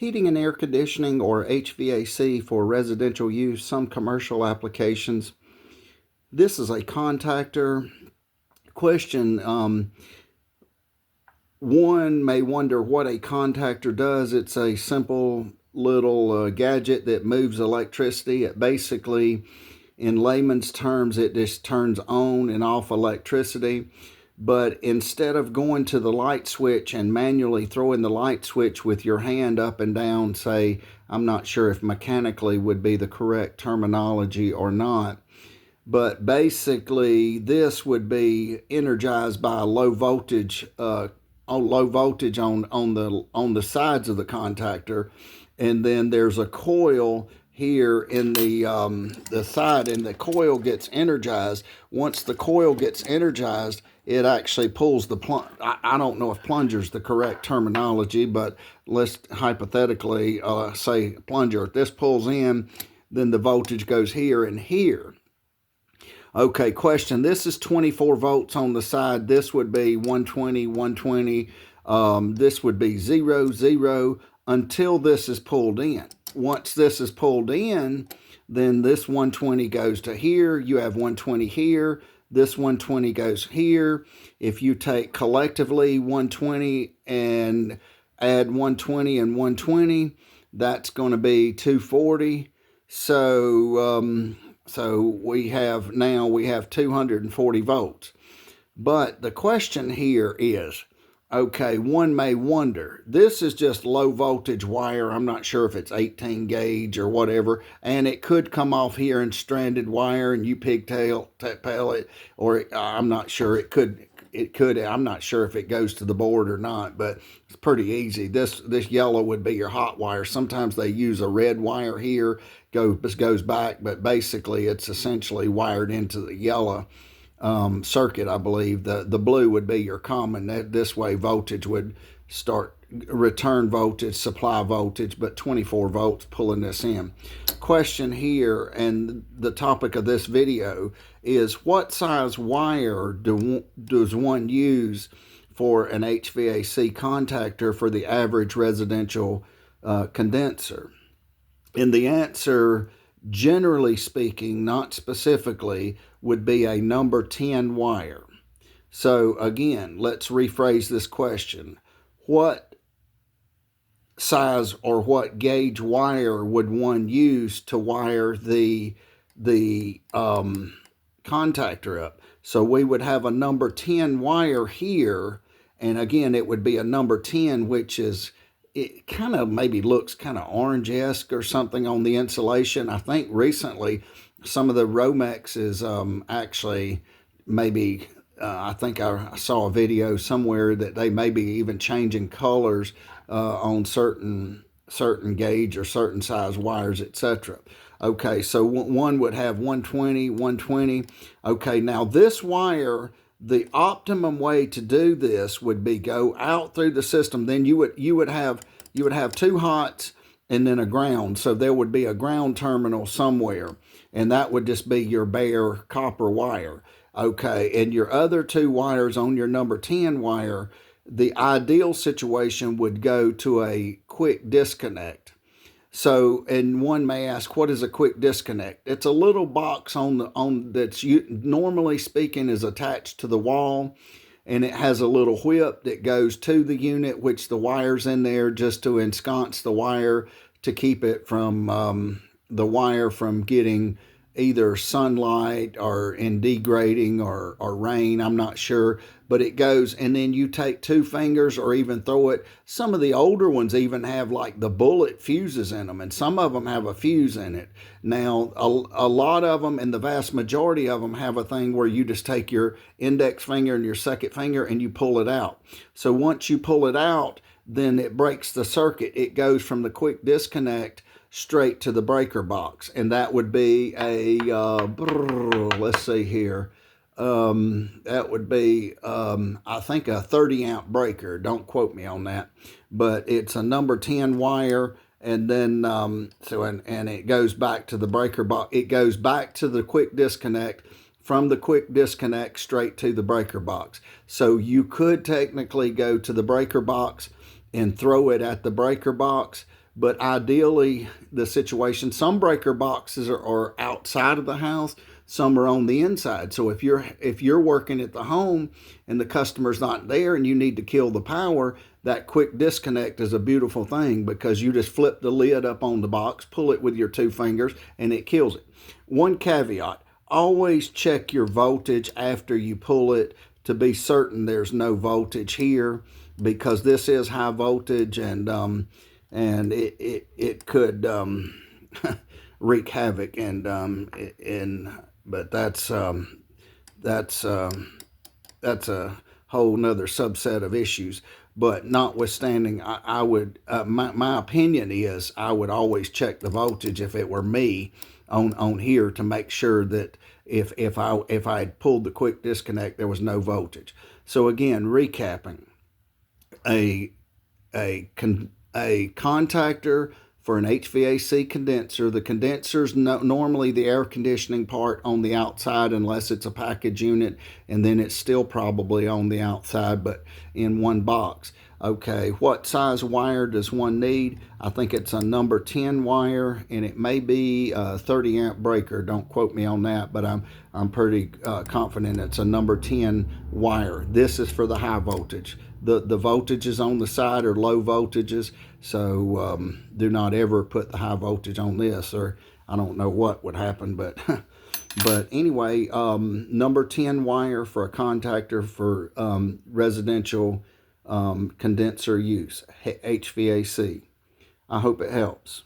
Heating and air conditioning, or HVAC, for residential use, some commercial applications. This is a contactor. Question, one may wonder what a contactor does. It's a simple little gadget that moves electricity. It basically, in layman's terms, it just turns on and off electricity. But instead of going to the light switch and manually throwing the light switch with your hand up and down, say, I'm not sure if mechanically would be the correct terminology or not, but basically this would be energized by a low voltage on the sides of the contactor, and then there's a coil here in the side, and the coil gets energized. Once the coil gets energized, it actually pulls the plunge. I don't know if plunger is the correct terminology, but let's hypothetically say plunger. If this pulls in, then the voltage goes here and here. Okay, question. This is 24 volts on the side. This would be 120, 120. This would be 0, 0 until this is pulled in. Once this is pulled in, then this 120 goes to here. You have 120 here. This 120 goes here. If you take collectively 120 and add 120 and 120, that's going to be 240. So we have 240 volts. But the question here is, okay, one may wonder, this is just low voltage wire. I'm not sure if it's 18 gauge or whatever, and it could come off here in stranded wire and you pigtail it, or I'm not sure. It could. I'm not sure if it goes to the board or not, but it's pretty easy. This yellow would be your hot wire. Sometimes they use a red wire here, goes back, but basically it's essentially wired into the yellow circuit, I believe. The blue would be your common. This way voltage would start, return voltage, supply voltage, but 24 volts pulling this in. Question here, and the topic of this video, is what size wire does one use for an HVAC contactor for the average residential condenser? And the answer, generally speaking, not specifically, would be a number 10 wire. So again, let's rephrase this question. What size or what gauge wire would one use to wire the contactor up? So we would have a number 10 wire here, and again, it would be a number 10, which is, it kind of maybe looks kind of orange-esque or something on the insulation. I think recently some of the Romex is actually maybe, I think I saw a video somewhere that they may be even changing colors on certain gauge or certain size wires, etc. Okay, so one would have 120, 120. Okay, now this wire, the optimum way to do this would be go out through the system. Then you would have two hots and then a ground. So there would be a ground terminal somewhere, and that would just be your bare copper wire. Okay, and your other two wires on your number 10 wire, the ideal situation would go to a quick disconnect. So, and one may ask, what is a quick disconnect? It's a little box that's normally speaking is attached to the wall, and it has a little whip that goes to the unit, which the wire's in there just to ensconce the wire to keep it from the wire from getting either sunlight or in degrading or rain, I'm not sure, but it goes, and then you take two fingers or even throw it. Some of the older ones even have like the bullet fuses in them, and some of them have a fuse in it. Now, a lot of them, and the vast majority of them, have a thing where you just take your index finger and your second finger and you pull it out. So once you pull it out, then it breaks the circuit. It goes from the quick disconnect straight to the breaker box, and that would be a let's see here, that would be I think a 30 amp breaker. Don't quote me on that, but it's a number 10 wire, and then and it goes back to the breaker box. It goes back to the quick disconnect, from the quick disconnect straight to the breaker box. So you could technically go to the breaker box and throw it at the breaker box, But ideally, the situation, some breaker boxes are outside of the house, some are on the inside. So if you're working at the home and the customer's not there and you need to kill the power, that quick disconnect is a beautiful thing, because you just flip the lid up on the box, pull it with your 2 fingers, and it kills it. One caveat: always check your voltage after you pull it to be certain there's no voltage here, because this is high voltage, and it could wreak havoc, but that's a whole nother subset of issues. But notwithstanding, I would my opinion is I would always check the voltage if it were me on here, to make sure that if I had pulled the quick disconnect, there was no voltage. So again, recapping: a contactor for an HVAC condenser. The condenser's normally the air conditioning part on the outside, unless it's a package unit, and then it's still probably on the outside, but in one box. Okay, what size wire does one need? I think it's a number 10 wire, and it may be a 30 amp breaker. Don't quote me on that, but I'm pretty confident it's a number 10 wire. This is for the high voltage. The voltages on the side are low voltages, so do not ever put the high voltage on this, or I don't know what would happen, but but anyway, number 10 wire for a contactor for residential condenser use, HVAC. I hope it helps.